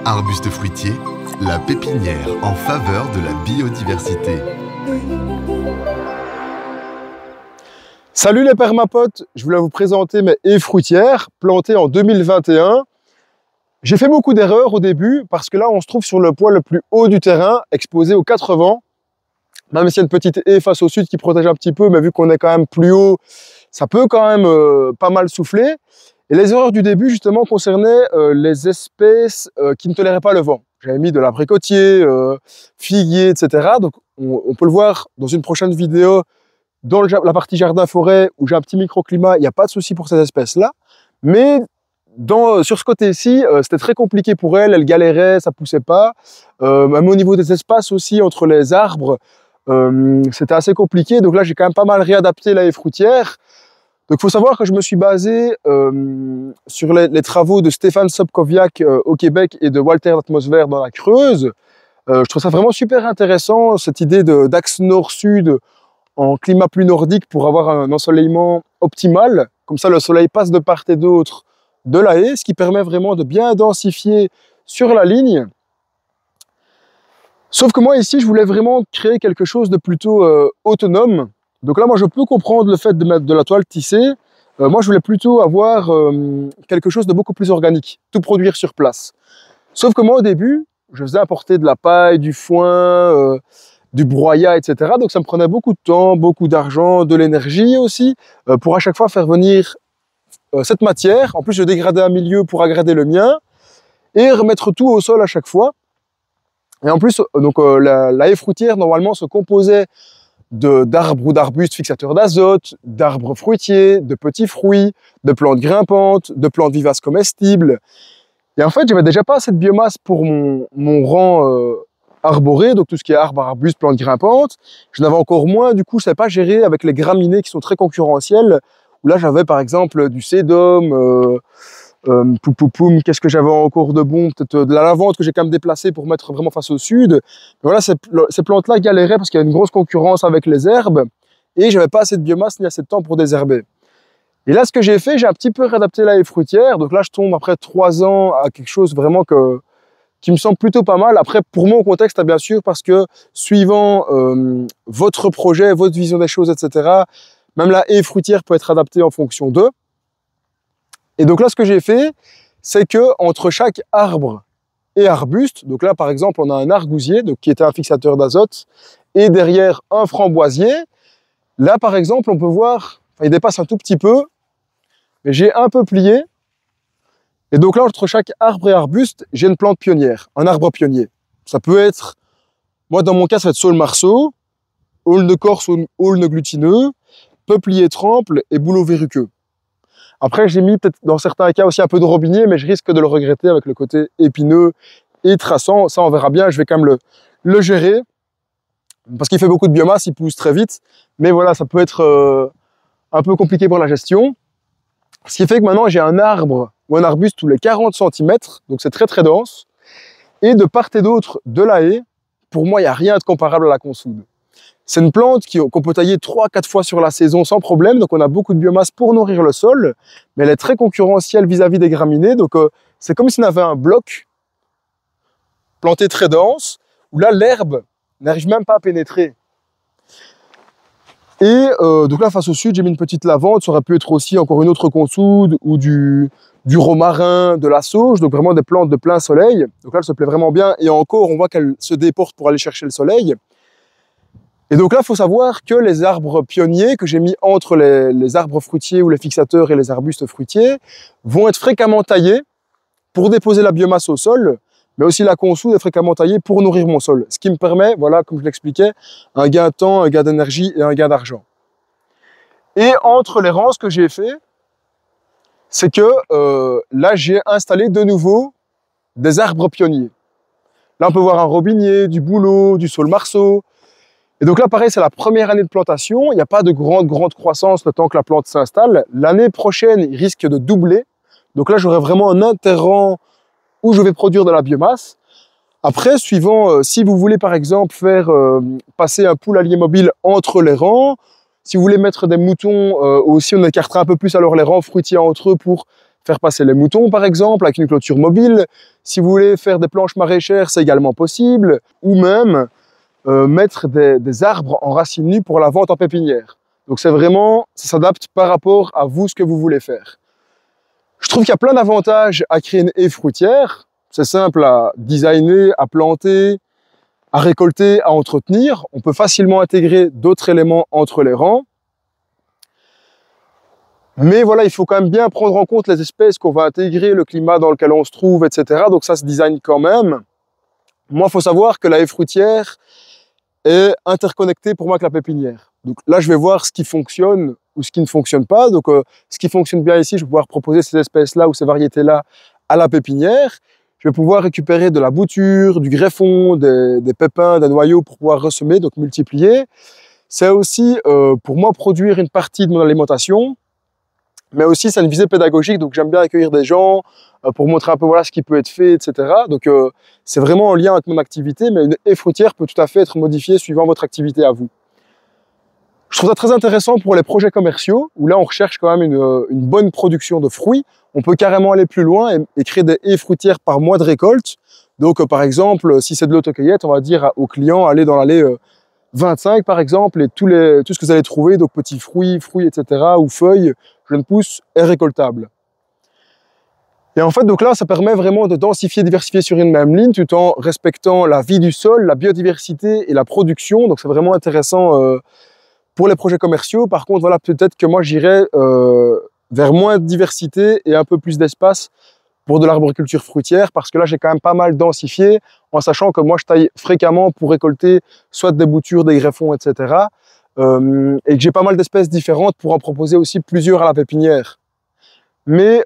Arbuste fruitier, la pépinière en faveur de la biodiversité. Salut les permapotes, je voulais vous présenter mes haies fruitières plantées en 2021. J'ai fait beaucoup d'erreurs au début parce que là on se trouve sur le point le plus haut du terrain, exposé aux 4 vents. Même s'il y a une petite haie face au sud qui protège un petit peu, mais vu qu'on est quand même plus haut, ça peut quand même pas mal souffler. Et les erreurs du début justement concernaient les espèces qui ne toléraient pas le vent. J'avais mis de l'abricotier, figuier, etc. Donc on peut le voir dans une prochaine vidéo dans la partie jardin-forêt où j'ai un petit microclimat, il n'y a pas de souci pour ces espèces-là. Mais sur ce côté-ci, c'était très compliqué pour elles galéraient, ça poussait pas. Même au niveau des espaces aussi entre les arbres, c'était assez compliqué. Donc là, j'ai quand même pas mal réadapté la haie fruitière. Donc il faut savoir que je me suis basé sur les travaux de Stéphane Sobkowiak au Québec et de Walter d'Atmosphère dans la Creuse. Je trouve ça vraiment super intéressant, cette idée d'axe nord-sud en climat plus nordique pour avoir un ensoleillement optimal. Comme ça, le soleil passe de part et d'autre de la haie, ce qui permet vraiment de bien densifier sur la ligne. Sauf que moi, ici, je voulais vraiment créer quelque chose de plutôt autonome. Donc là, moi, je peux comprendre le fait de mettre de la toile tissée. Moi, je voulais plutôt avoir quelque chose de beaucoup plus organique, tout produire sur place. Sauf que moi, au début, je faisais apporter de la paille, du foin, du broyat, etc. Donc ça me prenait beaucoup de temps, beaucoup d'argent, de l'énergie aussi, pour à chaque fois faire venir cette matière. En plus, je dégradais un milieu pour aggrader le mien et remettre tout au sol à chaque fois. Et en plus, donc, la haie fruitière, normalement, se composait d'arbres ou d'arbustes fixateurs d'azote, d'arbres fruitiers, de petits fruits, de plantes grimpantes, de plantes vivaces comestibles. Et en fait, j'avais déjà pas assez de biomasse pour mon rang arboré, donc tout ce qui est arbres, arbustes, plantes grimpantes. Je n'avais encore moins, du coup, je ne savais pas gérer avec les graminées qui sont très concurrentielles, où là, j'avais par exemple du sédum, poupoum, qu'est-ce que j'avais encore de bon, peut-être de la lavande que j'ai quand même déplacée pour mettre vraiment face au sud. Mais voilà, ces plantes-là galéraient parce qu'il y a une grosse concurrence avec les herbes et j'avais pas assez de biomasse ni assez de temps pour désherber. Et là, ce que j'ai fait, j'ai un petit peu réadapté la haie fruitière. Donc là, je tombe après 3 ans à quelque chose vraiment qui me semble plutôt pas mal. Après, pour mon contexte, bien sûr, parce que suivant votre projet, votre vision des choses, etc., même la haie fruitière peut être adaptée en fonction d'eux. Et donc là, ce que j'ai fait, c'est que entre chaque arbre et arbuste, donc là, par exemple, on a un argousier, donc, qui était un fixateur d'azote, et derrière un framboisier. Là, par exemple, on peut voir, il dépasse un tout petit peu, mais j'ai un peu plié. Et donc là, entre chaque arbre et arbuste, j'ai une plante pionnière, un arbre pionnier. Ça peut être, moi dans mon cas, ça va être saule marceau, aulne corse, aulne glutineux, peuplier tremple et bouleau verruqueux. Après, j'ai mis peut-être dans certains cas aussi un peu de robinier, mais je risque de le regretter avec le côté épineux et traçant. Ça, on verra bien, je vais quand même le gérer. Parce qu'il fait beaucoup de biomasse, il pousse très vite. Mais voilà, ça peut être un peu compliqué pour la gestion. Ce qui fait que maintenant, j'ai un arbre ou un arbuste tous les 40 cm, donc c'est très très dense. Et de part et d'autre de la haie, pour moi, il n'y a rien de comparable à la consoude. C'est une plante qu'on peut tailler 3-4 fois sur la saison sans problème, donc on a beaucoup de biomasse pour nourrir le sol, mais elle est très concurrentielle vis-à-vis des graminées, donc c'est comme si on avait un bloc planté très dense, où là, l'herbe n'arrive même pas à pénétrer. Et donc là, face au sud, j'ai mis une petite lavande. Ça aurait pu être aussi encore une autre consoude ou du romarin, de la sauge. Donc vraiment des plantes de plein soleil. Donc là, elle se plaît vraiment bien. Et encore, on voit qu'elle se déporte pour aller chercher le soleil. Et donc là, il faut savoir que les arbres pionniers que j'ai mis entre les arbres fruitiers ou les fixateurs et les arbustes fruitiers vont être fréquemment taillés pour déposer la biomasse au sol. Mais aussi la consoude est fréquemment taillée pour nourrir mon sol. Ce qui me permet, voilà, comme je l'expliquais, un gain de temps, un gain d'énergie et un gain d'argent. Et entre les rangs, ce que j'ai fait, c'est que là, j'ai installé de nouveau des arbres pionniers. Là, on peut voir un robinier, du bouleau, du saule marceau. Et donc là, pareil, c'est la première année de plantation. Il n'y a pas de grande croissance le temps que la plante s'installe. L'année prochaine, il risque de doubler. Donc là, j'aurai vraiment un interrang où je vais produire de la biomasse. Après, suivant, si vous voulez par exemple faire passer un poulailler mobile entre les rangs, si vous voulez mettre des moutons aussi, on écartera un peu plus alors les rangs fruitiers entre eux pour faire passer les moutons par exemple avec une clôture mobile. Si vous voulez faire des planches maraîchères, c'est également possible. Ou même mettre des arbres en racines nues pour la vente en pépinière. Donc c'est vraiment, ça s'adapte par rapport à vous, ce que vous voulez faire. Je trouve qu'il y a plein d'avantages à créer une haie fruitière. C'est simple à designer, à planter, à récolter, à entretenir. On peut facilement intégrer d'autres éléments entre les rangs. Mais voilà, il faut quand même bien prendre en compte les espèces qu'on va intégrer, le climat dans lequel on se trouve, etc. Donc ça se design quand même. Moi, il faut savoir que la haie fruitière est interconnectée pour moi avec la pépinière. Donc là, je vais voir ce qui fonctionne ou ce qui ne fonctionne pas. Donc ce qui fonctionne bien ici, je vais pouvoir proposer ces espèces-là ou ces variétés-là à la pépinière. Je vais pouvoir récupérer de la bouture, du greffon, des pépins, des noyaux pour pouvoir ressemer, donc multiplier. C'est aussi pour moi produire une partie de mon alimentation, mais aussi c'est une visée pédagogique, donc j'aime bien accueillir des gens pour montrer un peu voilà ce qui peut être fait, etc. Donc c'est vraiment en lien avec mon activité, mais une haie fruitière peut tout à fait être modifiée suivant votre activité à vous. Je trouve ça très intéressant pour les projets commerciaux, où là on recherche quand même une bonne production de fruits. On peut carrément aller plus loin et créer des haies fruitières par mois de récolte. Donc par exemple, si c'est de l'autocueillette, on va dire aux clients, allez dans l'allée 25 par exemple, et tout ce que vous allez trouver, donc petits fruits, etc., ou feuilles, jeunes pousses, est récoltable. Et en fait, donc là, ça permet vraiment de densifier, diversifier sur une même ligne, tout en respectant la vie du sol, la biodiversité et la production. Donc c'est vraiment intéressant pour les projets commerciaux. Par contre, voilà, peut-être que moi j'irais vers moins de diversité et un peu plus d'espace pour de l'arboriculture fruitière, parce que là j'ai quand même pas mal densifié, en sachant que moi je taille fréquemment pour récolter soit des boutures, des greffons, etc. Et que j'ai pas mal d'espèces différentes pour en proposer aussi plusieurs à la pépinière. Mais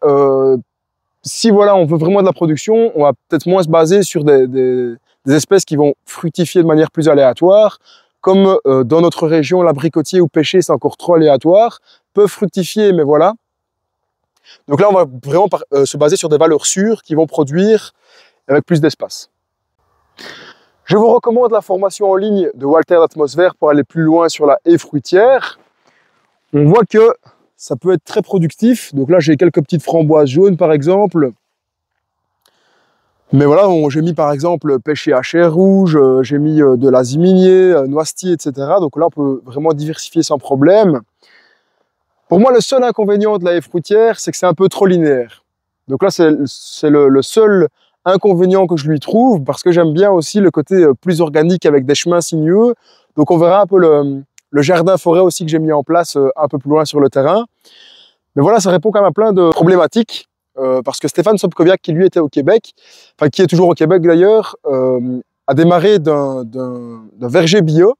si voilà, on veut vraiment de la production, on va peut-être moins se baser sur des espèces qui vont fructifier de manière plus aléatoire. Comme dans notre région, l'abricotier ou pêcher, c'est encore trop aléatoire, peuvent fructifier, mais voilà. Donc là, on va vraiment se baser sur des valeurs sûres qui vont produire avec plus d'espace. Je vous recommande la formation en ligne de Walter d'Atmosphère pour aller plus loin sur la haie fruitière. On voit que ça peut être très productif. Donc là, j'ai quelques petites framboises jaunes, par exemple. Mais voilà, j'ai mis par exemple pêcher à chair rouge, j'ai mis de l'aziminier, noisetier, etc. Donc là, on peut vraiment diversifier sans problème. Pour moi, le seul inconvénient de la haie fruitière, c'est que c'est un peu trop linéaire. Donc là, c'est le seul inconvénient que je lui trouve, parce que j'aime bien aussi le côté plus organique avec des chemins sinueux. Donc on verra un peu le jardin-forêt aussi que j'ai mis en place un peu plus loin sur le terrain. Mais voilà, ça répond quand même à plein de problématiques. Parce que Stéphane Sobkowiak, qui lui était au Québec, enfin qui est toujours au Québec d'ailleurs, a démarré d'un verger bio.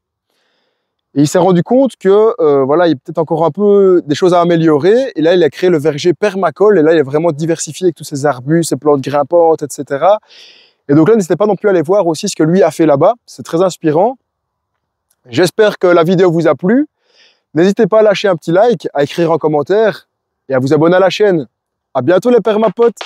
Et il s'est rendu compte que voilà, il y a peut-être encore un peu des choses à améliorer. Et là, il a créé le verger permacole. Et là, il est vraiment diversifié avec tous ses arbustes, ses plantes grimpantes, etc. Et donc là, n'hésitez pas non plus à aller voir aussi ce que lui a fait là-bas. C'est très inspirant. J'espère que la vidéo vous a plu. N'hésitez pas à lâcher un petit like, à écrire en commentaire et à vous abonner à la chaîne. À bientôt les permapotes!